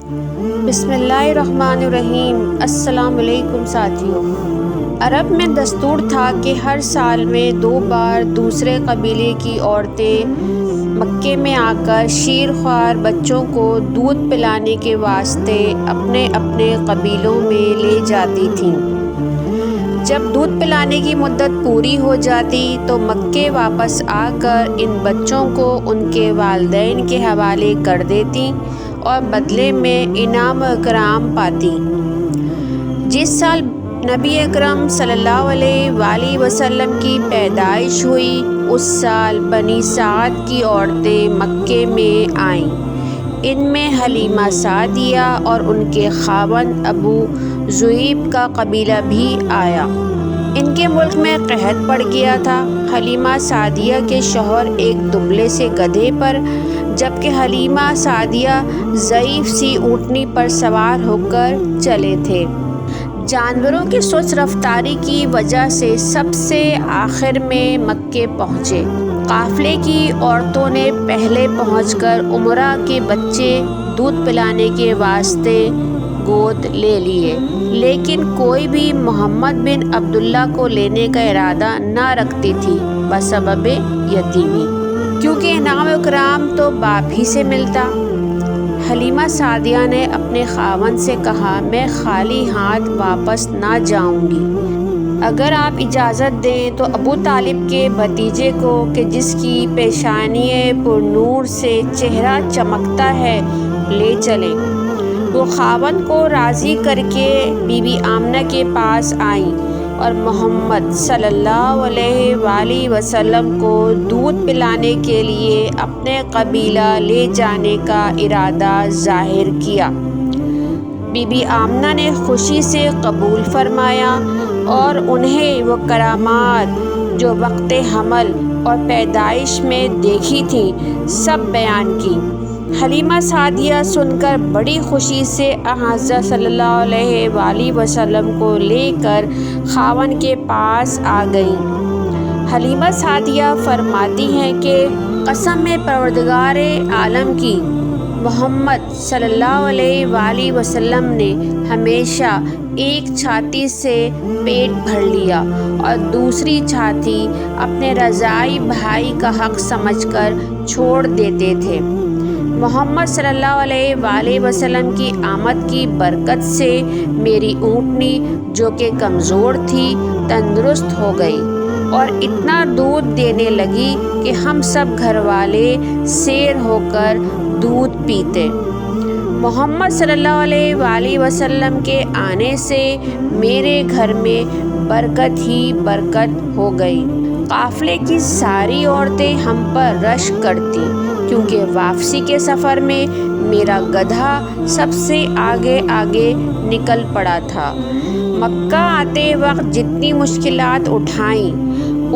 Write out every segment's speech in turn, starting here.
بسم اللہ الرحمن الرحیم۔ السلام علیکم ساتھیوں۔ عرب میں دستور تھا کہ ہر سال میں 2 بار دوسرے قبیلے کی عورتیں مکے میں آ کر شیرخوار بچوں کو دودھ پلانے کے واسطے اپنے اپنے قبیلوں میں لے جاتی تھیں۔ جب دودھ پلانے کی مدت پوری ہو جاتی تو مکے واپس آ کر ان بچوں کو ان کے والدین کے حوالے کر دیتی اور بدلے میں انعام و اکرام پاتی۔ جس سال نبی اکرم صلی اللہ علیہ وآلہ وسلم کی پیدائش ہوئی اس سال بنی سعد کی عورتیں مکے میں آئیں۔ ان میں حلیمہ سعدیہ اور ان کے خاوند ابو ذؤیب کا قبیلہ بھی آیا۔ ان کے ملک میں قحط پڑ گیا تھا۔ حلیمہ سعدیہ کے شوہر ایک دبلے سے گدھے پر جبکہ حلیمہ سعدیہ ضعیف سی اونٹنی پر سوار ہو کر چلے تھے۔ جانوروں کی سست رفتاری کی وجہ سے سب سے آخر میں مکے پہنچے۔ قافلے کی عورتوں نے پہلے پہنچ کر امراء کے بچے دودھ پلانے کے واسطے گود لے لیے، لیکن کوئی بھی محمد بن عبداللہ کو لینے کا ارادہ نہ رکھتی تھی بسبب یتیمی، کیونکہ انعام و اکرام تو باپ ہی سے ملتا۔ حلیمہ سعدیہ نے اپنے خاوند سے کہا، میں خالی ہاتھ واپس نہ جاؤں گی، اگر آپ اجازت دیں تو ابو طالب کے بھتیجے کو کہ جس کی پیشانی پر نور سے چہرہ چمکتا ہے لے چلیں۔ وہ خاوند کو راضی کر کے بی بی آمنہ کے پاس آئیں اور محمد صلی اللہ علیہ وآلہ وسلم کو دودھ پلانے کے لیے اپنے قبیلہ لے جانے کا ارادہ ظاہر کیا۔ بی بی آمنہ نے خوشی سے قبول فرمایا اور انہیں وہ کرامات جو وقت حمل اور پیدائش میں دیکھی تھیں سب بیان کی۔ حلیمہ سعدیہ سن کر بڑی خوشی سے حضرت صلی اللہ علیہ وآلہ وسلم کو لے کر خاوند کے پاس آ گئیں۔ حلیمہ سعدیہ فرماتی ہیں کہ قسم پروردگار عالم کی، محمد صلی اللہ علیہ وآلہ وسلم نے ہمیشہ ایک چھاتی سے پیٹ بھر لیا اور دوسری چھاتی اپنے رضاعی بھائی کا حق سمجھ کر چھوڑ دیتے تھے۔ محمد صلی اللہ علیہ وآلہ وسلم کی آمد کی برکت سے میری اونٹنی جو کہ کمزور تھی تندرست ہو گئی اور اتنا دودھ دینے لگی کہ ہم سب گھر والے سیر ہو کر دودھ پیتے۔ محمد صلی اللہ علیہ وآلہ وسلم کے آنے سے میرے گھر میں برکت ہی برکت ہو گئی۔ قافلے کی ساری عورتیں ہم پر رشک کرتی کیونکہ واپسی کے سفر میں میرا گدھا سب سے آگے آگے نکل پڑا تھا۔ مکہ آتے وقت جتنی مشکلات اٹھائیں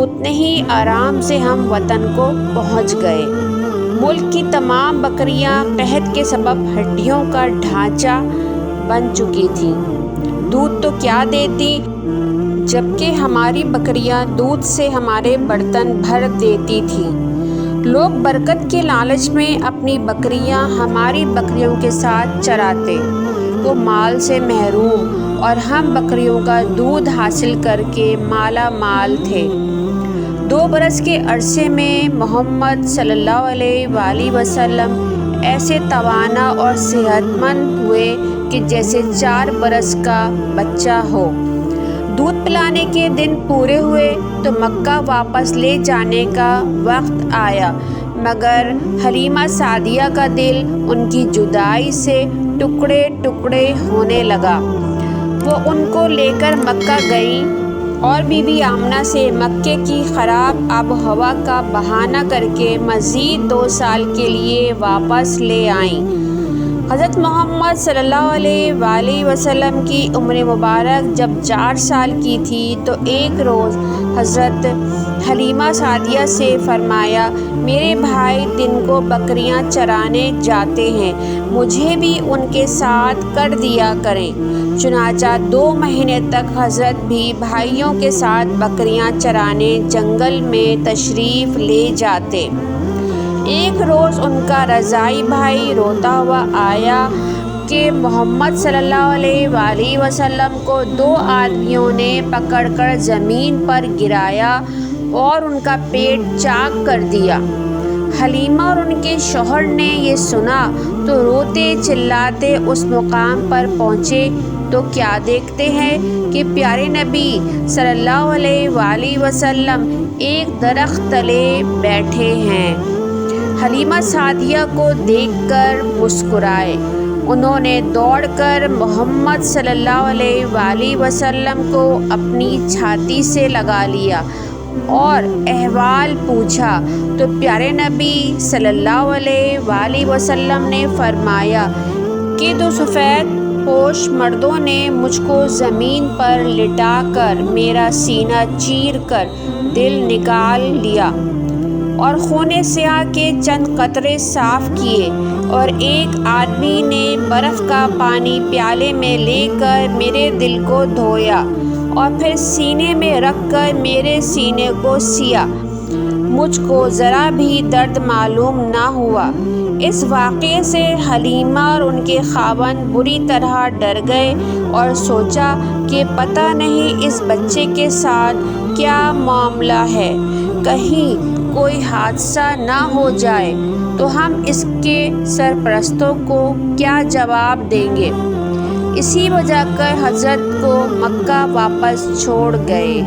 اتنے ہی آرام سے ہم وطن کو پہنچ گئے۔ ملک کی تمام بکریاں قحط کے سبب ہڈیوں کا ڈھانچہ بن چکی تھیں، دودھ تو کیا دیتی، جبکہ ہماری بکریاں دودھ سے ہمارے برتن بھر دیتی تھیں۔ لوگ برکت کے لالچ میں اپنی بکریاں ہماری بکریوں کے ساتھ چراتے، وہ مال سے محروم اور ہم بکریوں کا دودھ حاصل کر کے مالا مال تھے۔ 2 برس کے عرصے میں محمد صلی اللہ علیہ وآلہ وسلم ایسے توانا اور صحت مند ہوئے کہ جیسے 4 برس کا بچہ ہو۔ دودھ پلانے کے دن پورے ہوئے تو مکہ واپس لے جانے کا وقت آیا، مگر حلیمہ سعدیہ کا دل ان کی جدائی سے ٹکڑے ٹکڑے ہونے لگا۔ وہ ان کو لے کر مکہ گئیں اور بی بی آمنہ سے مکے کی خراب آب و ہوا کا بہانہ کر کے مزید 2 سال کے لیے واپس لے آئیں۔ حضرت محمد صلی اللہ علیہ وآلہ وسلم کی عمر مبارک جب 4 سال کی تھی تو ایک روز حضرت حلیمہ سعدیہ سے فرمایا، میرے بھائی دن کو بکریاں چرانے جاتے ہیں، مجھے بھی ان کے ساتھ کر دیا کریں۔ چنانچہ 2 مہینے تک حضرت بھی بھائیوں کے ساتھ بکریاں چرانے جنگل میں تشریف لے جاتے۔ ایک روز ان کا رضاعی بھائی روتا ہوا آیا کہ محمد صلی اللہ علیہ وآلہ وسلم کو 2 آدمیوں نے پکڑ کر زمین پر گرایا اور ان کا پیٹ چاک کر دیا۔ حلیمہ اور ان کے شوہر نے یہ سنا تو روتے چلاتے اس مقام پر پہنچے تو کیا دیکھتے ہیں کہ پیارے نبی صلی اللہ علیہ وآلہ وسلم ایک درخت تلے بیٹھے ہیں۔ حلیمہ سعدیہ کو دیکھ کر مسکرائے۔ انہوں نے دوڑ کر محمد صلی اللہ علیہ وآلہ وسلم کو اپنی چھاتی سے لگا لیا اور احوال پوچھا تو پیارے نبی صلی اللہ علیہ وآلہ وسلم نے فرمایا کہ 2 سفید پوش مردوں نے مجھ کو زمین پر لٹا کر میرا سینہ چیر کر دل نکال لیا اور خون سیاہ کے چند قطرے صاف کیے، اور ایک آدمی نے برف کا پانی پیالے میں لے کر میرے دل کو دھویا اور پھر سینے میں رکھ کر میرے سینے کو سیا۔ مجھ کو ذرا بھی درد معلوم نہ ہوا۔ اس واقعے سے حلیمہ اور ان کے خاوند بری طرح ڈر گئے اور سوچا کہ پتہ نہیں اس بچے کے ساتھ کیا معاملہ ہے، کہیں کوئی حادثہ نہ ہو جائے تو ہم اس کے سرپرستوں کو کیا جواب دیں گے۔ اسی وجہ کر حضرت کو مکہ واپس چھوڑ گئے۔